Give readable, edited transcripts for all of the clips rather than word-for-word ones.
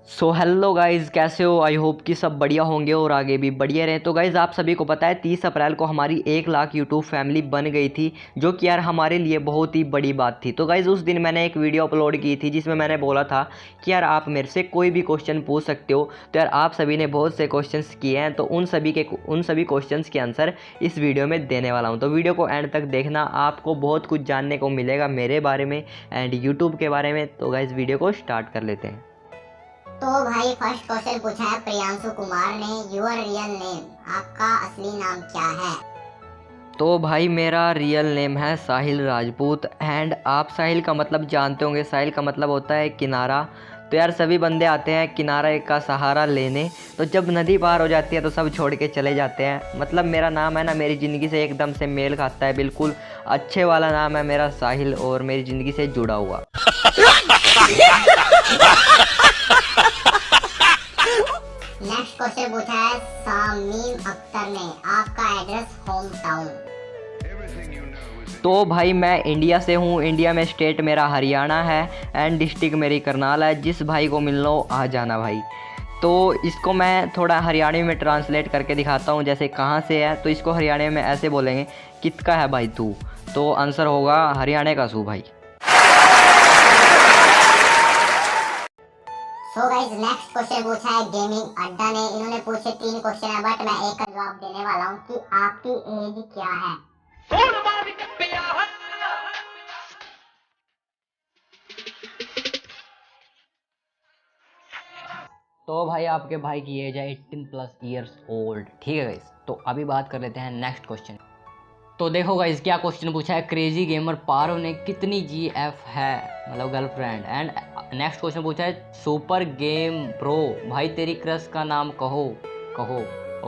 So hello guys, कैसे हो? I hope कि सब बढ़िया होंगे और आगे भी बढ़िया रहें। तो गाइज़, आप सभी को पता है 30 अप्रैल को हमारी 1 लाख यूट्यूब फैमिली बन गई थी, जो कि यार हमारे लिए बहुत ही बड़ी बात थी। तो गाइज़, उस दिन मैंने एक वीडियो अपलोड की थी जिसमें मैंने बोला था कि यार आप मेरे से कोई भी क्वेश्चन पूछ सकते हो। तो यार आप सभी ने बहुत से क्वेश्चंस किए हैं, तो उन सभी क्वेश्चंस के आंसर इस वीडियो में देने वाला हूँ। तो वीडियो को एंड तक देखना, आपको बहुत कुछ जानने को मिलेगा मेरे बारे में एंड यूट्यूब के बारे में। तो गाइज़, वीडियो को स्टार्ट कर लेते हैं। तो भाई फर्स्ट क्वेश्चन पूछा है प्रियांशु कुमार ने, योर रियल नेम, आपका असली नाम क्या है? तो भाई मेरा रियल नेम है साहिल राजपूत एंड आप साहिल का मतलब जानते होंगे। साहिल का मतलब होता है किनारा। तो यार सभी बंदे आते हैं किनारे का सहारा लेने, तो जब नदी पार हो जाती है तो सब छोड़ के चले जाते हैं। मतलब मेरा नाम है ना, मेरी ज़िंदगी से एकदम से मेल खाता है, बिल्कुल अच्छे वाला नाम है मेरा साहिल और मेरी ज़िंदगी से जुड़ा हुआ। नेक्स्ट क्वेश्चन पूछा है शामीम अख्तर ने, आपका एड्रेस, होम टाउन? तो भाई मैं इंडिया से हूँ, इंडिया में स्टेट मेरा हरियाणा है एंड डिस्ट्रिक्ट मेरी करनाल है। जिस भाई को मिलना हो आ जाना भाई। तो इसको मैं थोड़ा हरियाणवी में ट्रांसलेट करके दिखाता हूँ, जैसे कहाँ से है तो इसको हरियाणवी में ऐसे बोलेंगे, किसका है भाई तू? तो आंसर होगा हरियाणा का सू भाई। सो गाइस, नेक्स्ट क्वेश्चन पूछा है गेमिंग अड्डा ने। इन्होंने पूछे 3 क्वेश्चन है, बट मैं एक का जवाब देने वाला हूँ कि आपकी एज क्या है? तो भाई आपके भाई की एज है 18+ ईयर्स ओल्ड। ठीक है गाइस, तो अभी बात कर लेते हैं नेक्स्ट क्वेश्चन। तो देखो गाइस, क्या क्वेश्चन पूछा है, क्रेजी गेमर पारो ने कितनी जीएफ है, मतलब गर्लफ्रेंड। एंड नेक्स्ट क्वेश्चन पूछा है सुपर गेम ब्रो, भाई तेरी क्रश का नाम कहो कहो।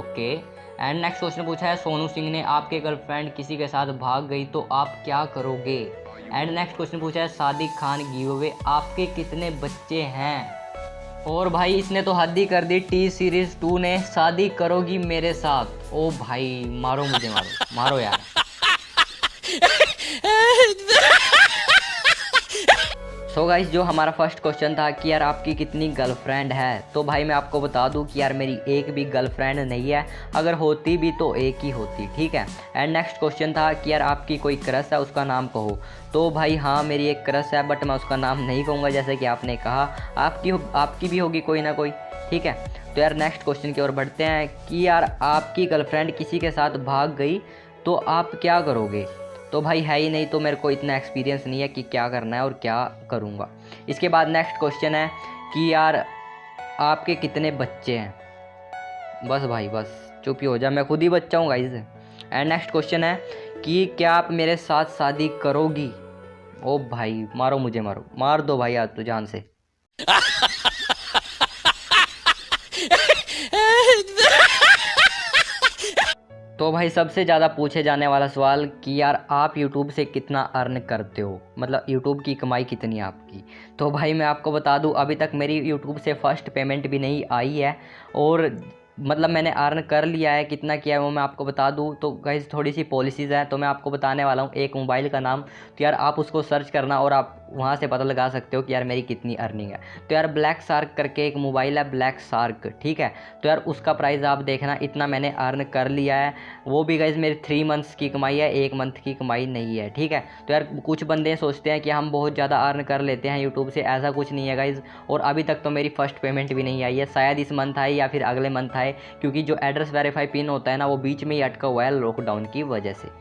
ओके। एंड नेक्स्ट क्वेश्चन पूछा है सोनू सिंह ने, आपके गर्लफ्रेंड किसी के साथ भाग गई तो आप क्या करोगे। एंड नेक्स्ट क्वेश्चन पूछा है सादिक खान गिव अवे, आपके कितने बच्चे हैं। और भाई इसने तो हद ही कर दी, टी सीरीज 2 ने, शादी करोगी मेरे साथ। ओ भाई मारो मुझे, मारो मारो यार। सो गाइस, जो हमारा फर्स्ट क्वेश्चन था कि यार आपकी कितनी गर्लफ्रेंड है, तो भाई मैं आपको बता दूं कि यार मेरी एक भी गर्लफ्रेंड नहीं है, अगर होती भी तो एक ही होती। ठीक है। एंड नेक्स्ट क्वेश्चन था कि यार आपकी कोई क्रश है, उसका नाम कहो। तो भाई हाँ, मेरी एक क्रश है, बट मैं उसका नाम नहीं कहूँगा, जैसे कि आपने कहा आपकी भी होगी कोई ना कोई। ठीक है। तो यार नेक्स्ट क्वेश्चन की ओर बढ़ते हैं कि यार आपकी गर्लफ्रेंड किसी के साथ भाग गई तो आप क्या करोगे। तो भाई है ही नहीं, तो मेरे को इतना एक्सपीरियंस नहीं है कि क्या करना है और क्या करूँगा। इसके बाद नेक्स्ट क्वेश्चन है कि यार आपके कितने बच्चे हैं। बस भाई बस चुप ही हो जा, मैं खुद ही बच्चा हूँ गाइस। एंड नेक्स्ट क्वेश्चन है कि क्या आप मेरे साथ शादी करोगी। ओ भाई मारो मुझे, मारो मार दो भाई आज तो जान से। तो भाई सबसे ज़्यादा पूछे जाने वाला सवाल कि यार आप YouTube से कितना अर्न करते हो, मतलब YouTube की कमाई कितनी है आपकी। तो भाई मैं आपको बता दूं, अभी तक मेरी YouTube से फर्स्ट पेमेंट भी नहीं आई है, और मतलब मैंने अर्न कर लिया है, कितना किया है वो मैं आपको बता दूं। तो गाइस थोड़ी सी पॉलिसीज़ हैं, तो मैं आपको बताने वाला हूं। एक मोबाइल का नाम, तो यार आप उसको सर्च करना और आप वहां से पता लगा सकते हो कि यार मेरी कितनी अर्निंग है। तो यार ब्लैक शार्क करके एक मोबाइल है, ब्लैक शार्क। ठीक है। तो यार उसका प्राइस आप देखना, इतना मैंने अर्न कर लिया है। वो भी गाइस मेरी 3 मंथ्स की कमाई है, 1 मंथ की कमाई नहीं है। ठीक है। तो यार कुछ बंदे सोचते हैं कि हम बहुत ज़्यादा अर्न कर लेते हैं यूट्यूब से, ऐसा कुछ नहीं है गाइस। और अभी तक तो मेरी फर्स्ट पेमेंट भी नहीं आई है, शायद इस मंथ आए या फिर अगले मंथ आए, क्योंकि जो एड्रेस वेरीफाई पिन होता है ना, वो बीच में ही अटका हुआ है लॉकडाउन की वजह से।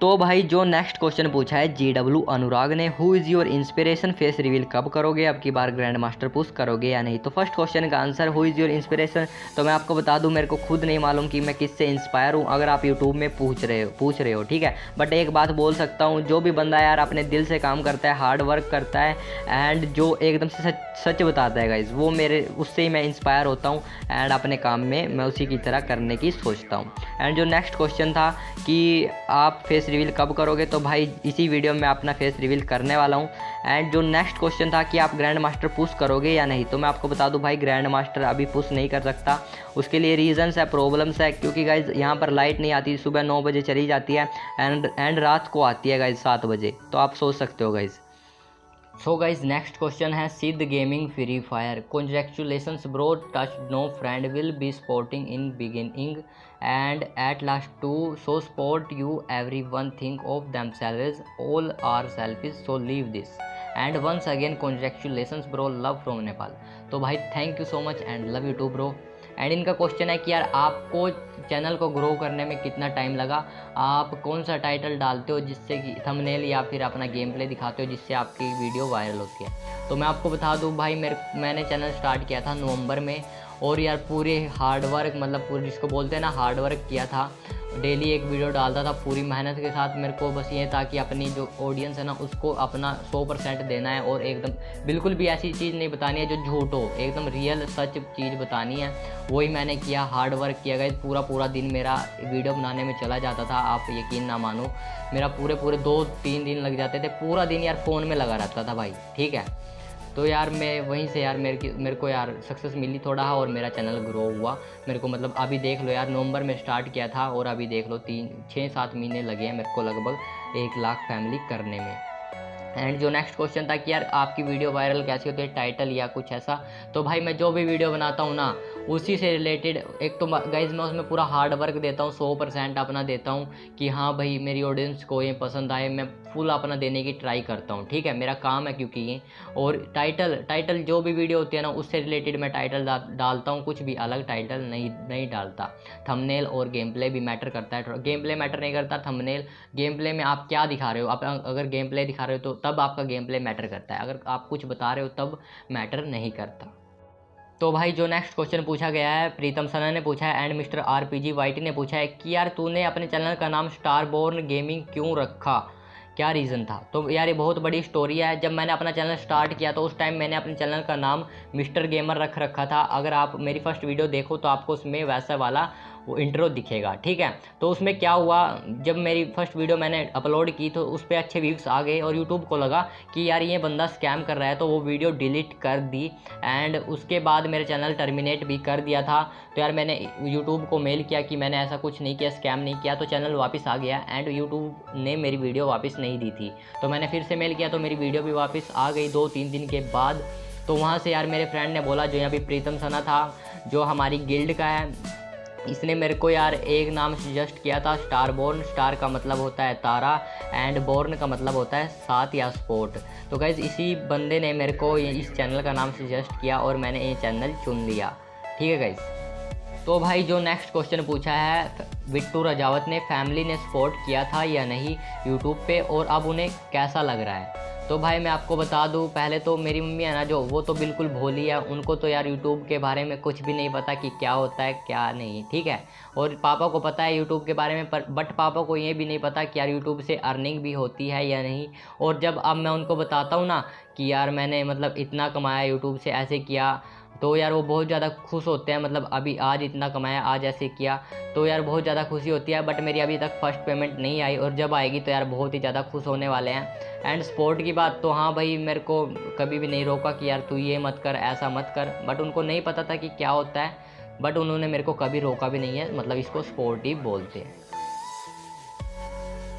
तो भाई जो नेक्स्ट क्वेश्चन पूछा है GW अनुराग ने, who is your inspiration, face reveal कब करोगे, अब की बार ग्रैंड मास्टर पुश करोगे या नहीं। तो फर्स्ट क्वेश्चन का answer who is your inspiration, तो मैं आपको बता दूं मेरे को खुद नहीं मालूम कि मैं किससे इंस्पायर हूं, अगर आप यूट्यूब में पूछ रहे हो। ठीक है। बट एक बात बोल सकता हूं, जो भी बंदा यार अपने दिल से काम करता है, हार्ड वर्क करता है एंड जो एकदम से सच बताता है गाइज, वो उससे ही मैं इंस्पायर होता हूँ एंड अपने काम में मैं उसी की तरह करने की सोचता हूँ। एंड जो नेक्स्ट क्वेश्चन था कि आप फेस रिवील कब करोगे, तो भाई इसी वीडियो में अपना फेस रिवील करने वाला हूँ। एंड जो नेक्स्ट क्वेश्चन था कि आप ग्रैंड मास्टर पुश करोगे या नहीं, तो मैं आपको बता दूं भाई ग्रैंड मास्टर अभी पुश नहीं कर सकता। उसके लिए रीजंस है, प्रॉब्लम्स है, क्योंकि गाइज यहाँ पर लाइट नहीं आती, सुबह 9 बजे चली जाती है एंड रात को आती है गाइज 7 बजे। तो आप सोच सकते हो guys. So guys next question है Siddh gaming free fire. Congratulations bro, touch no friend will be sporting in beginning and at last to so sport you everyone think of themselves all are selfish so leave this and once again congratulations bro, love from Nepal. तो भाई thank you so much and love you too bro. And इनका question है कि यार आपको channel को grow करने में कितना टाइम लगा, आप कौन सा टाइटल डालते हो जिससे कि थंबनेल या फिर अपना गेम प्ले दिखाते हो जिससे आपकी वीडियो वायरल होती है। तो मैं आपको बता दूं भाई मैंने चैनल स्टार्ट किया था नवंबर में, और यार पूरे हार्डवर्क मतलब पूरे जिसको बोलते हैं ना हार्डवर्क किया था। डेली एक वीडियो डालता था पूरी मेहनत के साथ। मेरे को बस ये था कि अपनी जो ऑडियंस है ना उसको अपना 100% देना है, और एकदम बिल्कुल भी ऐसी चीज़ नहीं बतानी है जो झूठ हो, एकदम रियल सच चीज़ बतानी है। वही मैंने किया, हार्ड वर्क किया गया। पूरा दिन मेरा वीडियो बनाने में चला जाता था, आप यकीन ना मानो। मेरा पूरे 2-3 दिन लग जाते थे, पूरा दिन यार फ़ोन में लगा रहता था भाई, ठीक है। तो यार मैं वहीं से यार मेरे को यार सक्सेस मिली थोड़ा, और मेरा चैनल ग्रो हुआ। मेरे को मतलब अभी देख लो यार, नवंबर में स्टार्ट किया था और अभी देख लो 6-7 महीने लगे हैं मेरे को लगभग 1 लाख फैमिली करने में। एंड जो नेक्स्ट क्वेश्चन था कि यार आपकी वीडियो वायरल कैसे होती है, टाइटल या कुछ ऐसा। तो भाई मैं जो भी वीडियो बनाता हूँ ना उसी से रिलेटेड, एक तो गाइज मैं उसमें पूरा हार्ड वर्क देता हूँ, 100% अपना देता हूँ कि हाँ भाई मेरी ऑडियंस को ये पसंद आए। मैं फुल अपना देने की ट्राई करता हूँ, ठीक है, मेरा काम है क्योंकि ये। और टाइटल जो भी वीडियो होती है ना उससे रिलेटेड मैं टाइटल डालता हूँ, कुछ भी अलग टाइटल नहीं डालता। थंबनेल और गेम प्ले भी मैटर करता है। गेम प्ले मैटर नहीं करता, थंबनेल। गेम प्ले में आप क्या दिखा रहे हो, आप अगर गेम प्ले दिखा रहे हो तो तब आपका गेम प्ले मैटर करता है, अगर आप कुछ बता रहे हो तब मैटर नहीं करता। तो भाई जो नेक्स्ट क्वेश्चन पूछा गया है, प्रीतम सना ने पूछा है एंड मिस्टर RPG वाइटी ने पूछा है कि यार तूने अपने चैनल का नाम स्टारबोर्न गेमिंग क्यों रखा, क्या रीज़न था। तो यार ये बहुत बड़ी स्टोरी है। जब मैंने अपना चैनल स्टार्ट किया तो उस टाइम मैंने अपने चैनल का नाम मिस्टर गेमर रख रखा था। अगर आप मेरी फर्स्ट वीडियो देखो तो आपको उसमें वैसा वाला वो इंट्रो दिखेगा, ठीक है। तो उसमें क्या हुआ, जब मेरी फर्स्ट वीडियो मैंने अपलोड की तो उस पर अच्छे व्यूज़ आ गए, और यूट्यूब को लगा कि यार ये बंदा स्कैम कर रहा है, तो वो वीडियो डिलीट कर दी। एंड उसके बाद मेरे चैनल टर्मिनेट भी कर दिया था। तो यार मैंने यूट्यूब को मेल किया कि मैंने ऐसा कुछ नहीं किया, स्कैम नहीं किया, तो चैनल वापस आ गया। एंड यूट्यूब ने मेरी वीडियो वापस नहीं दी थी, तो मैंने फिर से मेल किया तो मेरी वीडियो भी वापस आ गई 2-3 दिन के बाद। तो वहाँ से यार मेरे फ्रेंड ने बोला, जो यहाँ पे प्रीतम सना था जो हमारी गिल्ड का है, इसने मेरे को यार एक नाम सजेस्ट किया था, स्टारबोर्न। स्टार का मतलब होता है तारा, एंड बोर्न का मतलब होता है साथ या स्पोर्ट। तो गाइज इसी बंदे ने मेरे को इस चैनल का नाम सजेस्ट किया और मैंने ये चैनल चुन लिया, ठीक है गाइज। तो भाई जो नेक्स्ट क्वेश्चन पूछा है बिट्टू रजावत ने, फैमिली ने सपोर्ट किया था या नहीं यूट्यूब पे, और अब उन्हें कैसा लग रहा है। तो भाई मैं आपको बता दूं, पहले तो मेरी मम्मी है ना जो, वो तो बिल्कुल भोली है, उनको तो यार यूट्यूब के बारे में कुछ भी नहीं पता कि क्या होता है क्या नहीं, ठीक है। और पापा को पता है यूट्यूब के बारे में, बट पापा को ये भी नहीं पता कि यार यूट्यूब से अर्निंग भी होती है या नहीं। और जब अब मैं उनको बताता हूँ ना कि यार मैंने मतलब इतना कमाया यूट्यूब से, ऐसे किया, तो यार वो बहुत ज़्यादा खुश होते हैं। मतलब अभी आज इतना कमाया, आज ऐसे किया, तो यार बहुत ज़्यादा खुशी होती है। बट मेरी अभी तक फर्स्ट पेमेंट नहीं आई, और जब आएगी तो यार बहुत ही ज़्यादा खुश होने वाले हैं। एंड सपोर्ट की बात, तो हाँ भाई मेरे को कभी भी नहीं रोका कि यार तू ये मत कर, ऐसा मत कर, बट उनको नहीं पता था कि क्या होता है, बट उन्होंने मेरे को कभी रोका भी नहीं है। मतलब इसको सपोर्ट ही बोलते हैं।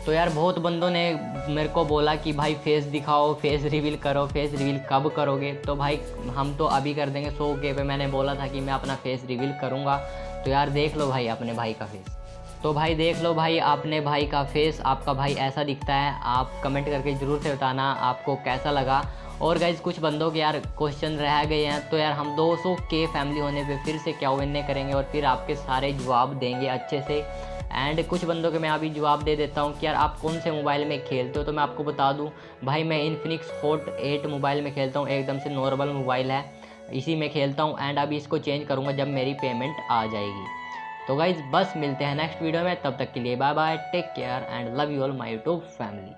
तो यार बहुत बंदों ने मेरे को बोला कि भाई फेस दिखाओ, फेस रिवील करो, फेस रिवील कब करोगे। तो भाई हम तो अभी कर देंगे, 100K पे मैंने बोला था कि मैं अपना फेस रिवील करूँगा। तो यार देख लो भाई अपने भाई का फेस। तो भाई देख लो भाई अपने भाई का फेस, आपका भाई ऐसा दिखता है। आप कमेंट करके ज़रूर से बताना आपको कैसा लगा। और गाइज कुछ बंदों के यार क्वेश्चन रह गए हैं, तो यार हम 200K फैमिली होने पे फिर से Q&A करेंगे और फिर आपके सारे जवाब देंगे अच्छे से। एंड कुछ बंदों के मैं अभी जवाब दे देता हूँ कि यार आप कौन से मोबाइल में खेलते हो। तो मैं आपको बता दूँ भाई, मैं इन्फिनिक्स हॉट 8 मोबाइल में खेलता हूँ, एकदम से नॉर्मल मोबाइल है, इसी में खेलता हूँ। एंड अभी इसको चेंज करूँगा जब मेरी पेमेंट आ जाएगी। तो गाइज बस मिलते हैं नेक्स्ट वीडियो में, तब तक के लिए bye bye, take care and love you all my YouTube family.